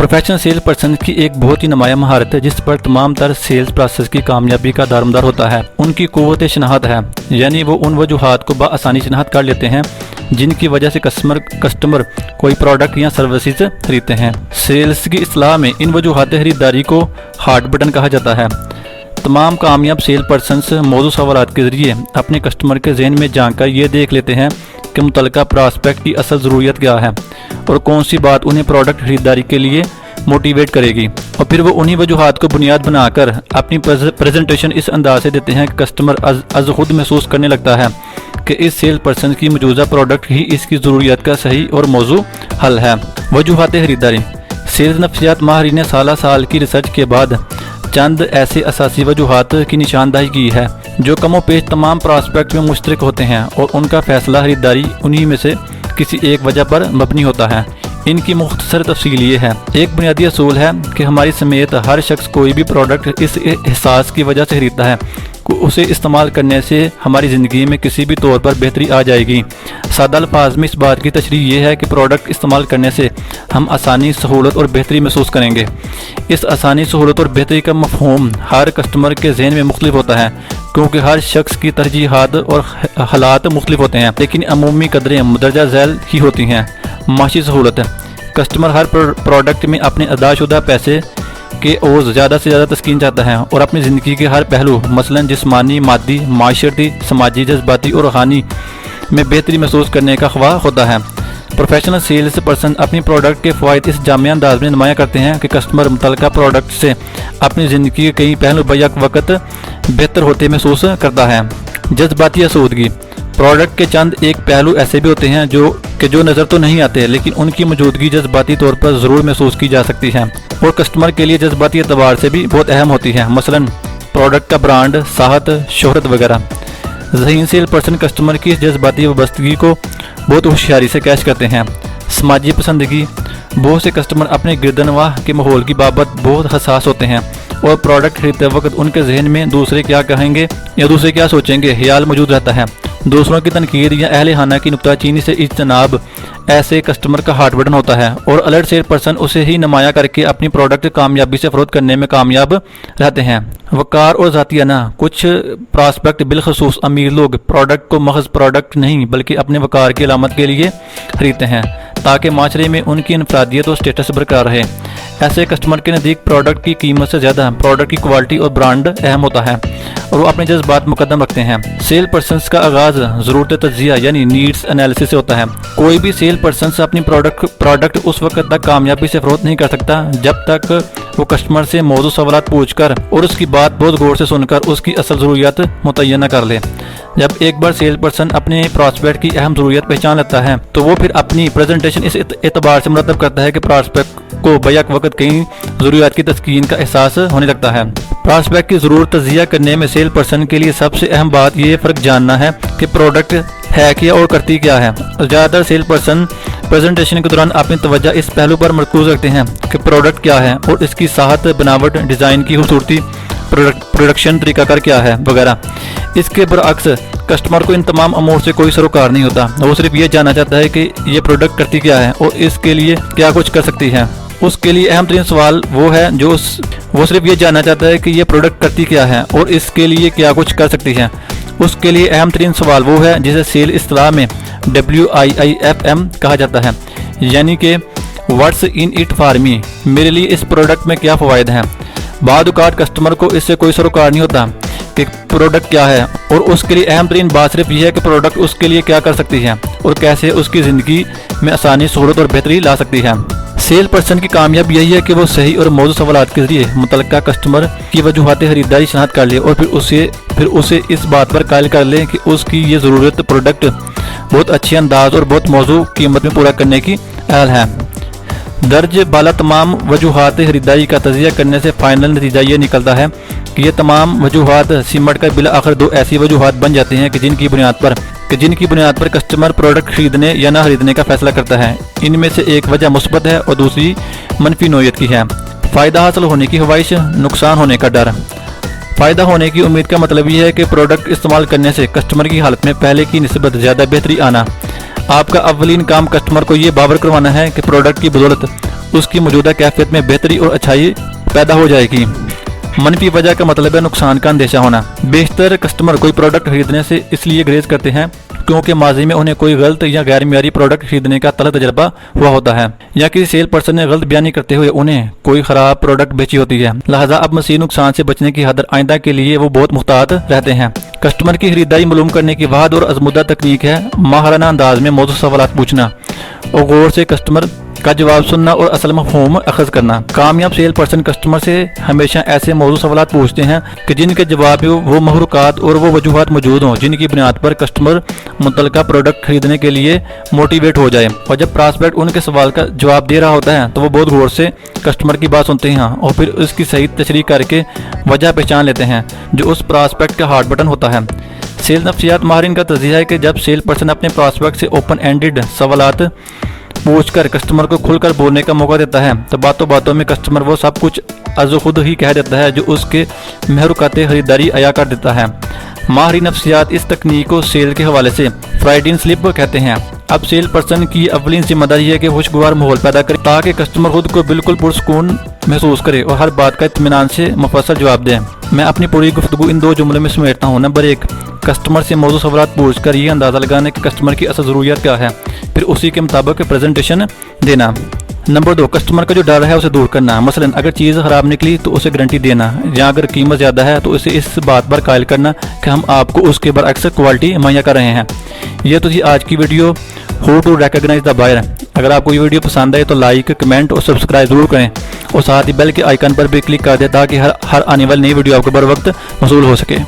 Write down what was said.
Professional sales person की एक बहुत ही नुमाया महारत है जिस पर तमाम तर सेल्स प्रोसेस की कामयाबी का दारोमदार होता है। उनकी कुव्वत शनाहत है, यानी वो उन वजूहात को बआसानी शनाहत कर लेते हैं जिनकी वजह से कस्टमर कोई प्रोडक्ट या सर्विसेज खरीदते हैं। सेल्स की इस्लाह में इन वजूहात खरीदारी को हार्ट बटन कहा जाता है। तमाम कामयाब सेल पर्सनस मौजूद सवालात के ज़रिए अपने कस्टमर के जहन में जानकर ये देख लेते हैं कि मुतल्लिका प्रॉस्पेक्ट की असल ज़रूरत क्या है और कौन सी बात उन्हें प्रोडक्ट खरीदारी के लिए मोटिवेट करेगी, और फिर वो उन्हीं वजूहात को बुनियाद बनाकर अपनी प्रेजेंटेशन इस अंदाज से देते हैं कि कस्टमर अज खुद महसूस करने लगता है कि इस सेल पर्सन की मौजूदा प्रोडक्ट ही इसकी ज़रूरियत का सही और मौजू हल है। वजूहात खरीदारी। सेल्स नफ्सियात माहिरीन ने साल की रिसर्च के बाद चंद ऐसे असासी वजूहात की निशानदाही की है जो कमो पेश तमाम प्रॉस्पेक्ट में मुश्तरक होते हैं और उनका फैसला खरीदारी उन्हीं में से किसी एक वजह पर मबनी होता है। इनकी मुख्तसर तफसील ये है। एक बुनियादी असूल है कि हमारी समेत हर शख्स कोई भी प्रोडक्ट इस एहसास की वजह से खरीदता है कि उसे इस्तेमाल करने से हमारी ज़िंदगी में किसी भी तौर पर बेहतरी आ जाएगी। सादा अल्फाज में इस बात की तशरीह ये है कि प्रोडक्ट इस्तेमाल करने से हम आसानी, सहूलत और बेहतरी महसूस करेंगे। इस आसानी, सहूलत और बेहतरी का मफहूम हर कस्टमर के जहन में मुख्तलिफ होता है क्योंकि हर शख्स की तरजीहात और हालात मुख्तलिफ होते हैं, लेकिन अमूमी कदरें मदरजा झैल ही होती हैं। माशी सहूलत है। कस्टमर हर प्रोडक्ट में अपने अदाशुदा पैसे के ओज़ ज़्यादा से ज़्यादा तस्कीन चाहता है और अपनी ज़िंदगी के हर पहलू मसलन जिस्मानी, मादी, माशरती, समाजी, जज्बाती और रूहानी में बेहतरी महसूस करने का ख्वाह होता है। प्रोफेशनल सेल्स पर्सन अपनी प्रोडक्ट के फ़वाइद इस जामिया अंदाज में नुमाया करते हैं कि कस्टमर मुतल्लिका प्रोडक्ट से अपनी ज़िंदगी के कई पहलू बैक वक्त बेहतर होते महसूस करता है। जज्बाती आसूदगी। प्रोडक्ट के चंद एक पहलू ऐसे भी होते हैं जो नज़र तो नहीं आते, लेकिन उनकी मौजूदगी जज्बाती तौर पर ज़रूर महसूस की जा सकती है और कस्टमर के लिए जज्बाती एतबार से भी बहुत अहम होती है, मसलन प्रोडक्ट का ब्रांड, साहत, शोहरत वगैरह। ज़हीन सेल पर्सन कस्टमर की इस जज्बाती वाबस्तगी को बहुत होशियारी से कैच करते हैं। समाजी पसंदगी। बहुत से कस्टमर अपने गिरदनवाह के माहौल की बाबत बहुत हसास होते हैं और प्रोडक्ट खरीदते वक्त उनके जहन में दूसरे क्या कहेंगे या दूसरे क्या सोचेंगे ख्याल मौजूद रहता है। दूसरों की तनकीद या अहले खाना की नुक्ताचीनी से इज्तनाब ऐसे कस्टमर का हार्ट बटन होता है और अलर्ट सेल पर्सन उसे ही नुमाया करके अपनी प्रोडक्ट कामयाबी से फरोख्त करने में कामयाब रहते हैं। वकार और ज़ातियाना। कुछ प्रॉस्पेक्ट बिलखसूस अमीर लोग प्रोडक्ट को महज प्रोडक्ट नहीं बल्कि अपने वकार की अलामत के लिए खरीदते हैं ताकि माशरे में उनकी इनफरादियत और स्टेटस बरकरार रहे। ऐसे कस्टमर के नज़दीक प्रोडक्ट की कीमत से ज़्यादा प्रोडक्ट की क्वालिटी और ब्रांड अहम होता है और वो अपने जज्बात मुकद्दम रखते हैं। सेल पर्सनस का आगाज़ ज़रूरत तज्जिया यानी नीड्स एनालिसिस से होता है। कोई भी सेल पर्सन अपनी प्रोडक्ट उस वक्त तक कामयाबी से फरोख्त नहीं कर सकता जब तक वो कस्टमर से मौजूद सवालात पूछकर और उसकी बात बहुत गौर से सुनकर उसकी असल ज़रूरियत मुतय्यन कर ले। जब एक बार सेल पर्सन अपने प्रॉस्पेक्ट की अहम ज़रूरियत पहचान लेता है तो वो फिर अपनी प्रेजेंटेशन इस एतबार से मुरतब करता है कि प्रॉस्पेक्ट को बैक वक्त कई ज़रूरियत की तस्कीन का एहसास होने लगता है। प्रॉस्पेक्ट की ज़रूरत तज्जिया करने में सेल पर्सन के लिए सबसे अहम बात ये फ़र्क जानना है कि प्रोडक्ट है क्या और करती क्या है। ज़्यादातर सेल पर्सन प्रेजेंटेशन के दौरान अपनी तवज्जो इस पहलू पर मरकूज रखते हैं कि प्रोडक्ट क्या है और इसकी साहत, बनावट, डिज़ाइन की खूबसूरती, प्रोडक्शन तरीकाकार क्या है वगैरह। इसके बरअक्स कस्टमर को इन तमाम अमूर से कोई सरोकार नहीं होता। वो सिर्फ ये जानना चाहता है कि ये प्रोडक्ट करती क्या है और इसके लिए क्या कुछ कर सकती है। उसके लिए अहम तरीन सवाल वो है वो सिर्फ ये जानना चाहता है कि ये प्रोडक्ट करती क्या है और इसके लिए क्या कुछ कर सकती है। उसके लिए अहम तरीन सवाल वो है जिसे सेल इस्तिलाह में WIIFM कहा जाता है, यानी कि what's in it for me, मेरे लिए इस प्रोडक्ट में क्या फ़वाइद हैं। बाद औक़ात कस्टमर को इससे कोई सरोकार नहीं होता कि प्रोडक्ट क्या है और उसके लिए अहम तरीन बात सिर्फ यह है कि प्रोडक्ट उसके लिए क्या कर सकती है और कैसे उसकी ज़िंदगी में आसानी, सहूलत और बेहतरी ला सकती है। सेल पर्सन की कामयाबी यही है कि वो सही और मौजूद सवालात के ज़रिए मुतल्लिका कस्टमर की वजूहात खरीदारी शनाख्त कर ले और फिर उसे इस बात पर कायल कर ले कि उसकी ये ज़रूरत प्रोडक्ट बहुत अच्छे अंदाज और बहुत मौजू कीमत में पूरा करने की अहल है। दर्ज बाला तमाम वजूहात खरीदारी का तजिया करने से फाइनल नतीजा ये निकलता है कि ये तमाम वजूहात सिमट कर बिला आखिर दो ऐसी वजूहात बन जाती हैं कि जिनकी बुनियाद पर कस्टमर प्रोडक्ट खरीदने या ना खरीदने का फैसला करता है। इनमें से एक वजह मुस्बत है और दूसरी मनफी नोयत की है। फ़ायदा हासिल होने की ख्वाहिश, नुकसान होने का डर। फ़ायदा होने की उम्मीद का मतलब ये है कि प्रोडक्ट इस्तेमाल करने से कस्टमर की हालत में पहले की निस्बत ज़्यादा बेहतरी आना। آپ کا اولین کام کسٹمر کو یہ باور کروانا ہے کہ پروڈکٹ کی بدولت اس کی موجودہ کیفیت میں بہتری اور اچھائی پیدا ہو جائے گی۔ منفی وجہ کا مطلب ہے نقصان کا اندیشہ ہونا۔ بیشتر کسٹمر کوئی پروڈکٹ خریدنے سے اس لیے گریز کرتے ہیں کیونکہ ماضی میں انہیں کوئی غلط یا غیر معیاری پروڈکٹ خریدنے کا تلخ تجربہ ہوا ہوتا ہے، یا کسی سیل پرسن نے غلط بیانی کرتے ہوئے انہیں کوئی خراب پروڈکٹ بیچی ہوتی ہے۔ لہٰذا اب مزید نقصان سے بچنے کی حذر آئندہ کے لیے وہ بہت محتاط رہتے ہیں۔ کسٹمر کی خریداری معلوم کرنے کی واحد اور ازمودہ تکنیک ہے ماہرانہ انداز میں موضوع سوالات پوچھنا اور غور سے کسٹمر کا جواب سننا اور اصل مفہوم اخذ کرنا۔ کامیاب سیل پرسن کسٹمر سے ہمیشہ ایسے موضوع سوالات پوچھتے ہیں کہ جن کے جواب میں وہ محرکات اور وہ وجوہات موجود ہوں جن کی بنیاد پر کسٹمر متعلقہ پروڈکٹ خریدنے کے لیے موٹیویٹ ہو جائے، اور جب پراسپیکٹ ان کے سوال کا جواب دے رہا ہوتا ہے تو وہ بہت غور سے کسٹمر کی بات سنتے ہیں اور پھر اس کی صحیح تشریح کر کے وجہ پہچان لیتے ہیں جو اس پراسپیکٹ کا ہارٹ بٹن ہوتا ہے۔ سیل نفسیات ماہرین کا تجزیہ ہے کہ جب سیل پرسن اپنے پراسپیکٹ سے اوپن اینڈڈ سوالات پوچھ کر کسٹمر کو کھل کر بولنے کا موقع دیتا ہے تو باتوں باتوں میں کسٹمر وہ سب کچھ از خود ہی کہہ دیتا ہے جو اس کے محرکات خریداری عیا کر دیتا ہے۔ ماہرین نفسیات اس تکنیک کو سیل کے حوالے سے فرائیڈین سلپ کہتے ہیں۔ اب سیل پرسن کی اولین ذمہ داری ہے کہ خوشگوار ماحول پیدا کرے تاکہ کسٹمر خود کو بالکل پرسکون محسوس کرے اور ہر بات کا اطمینان سے مفصل جواب دے۔ میں اپنی پوری گفتگو ان دو جملوں میں سمیٹتا ہوں۔ نمبر 1، کسٹمر سے موضوع سوالات پوچھ کر یہ اندازہ لگانا کہ کسٹمر کی اصل ضروریات کیا ہے، پھر اسی کے مطابق پریزنٹیشن دینا۔ نمبر 2، کسٹمر کا جو ڈر ہے اسے دور کرنا۔ مثلا اگر چیز خراب نکلی تو اسے گارنٹی دینا، یا اگر قیمت زیادہ ہے تو اسے اس بات پر قائل کرنا کہ ہم آپ کو اس کے برعکس کوالٹی مہیا کر رہے ہیں۔ یہ تو تھی آج کی video how to recognize the buyer. اگر آپ کو یہ ویڈیو پسند آئے تو لائک، کمنٹ اور سبسکرائب ضرور کریں، اور ساتھ ہی بیل کے آئیکن پر بھی کلک کر دیں تاکہ ہر آنے والی نئی ویڈیو آپ کو بر وقت موصول ہو سکے۔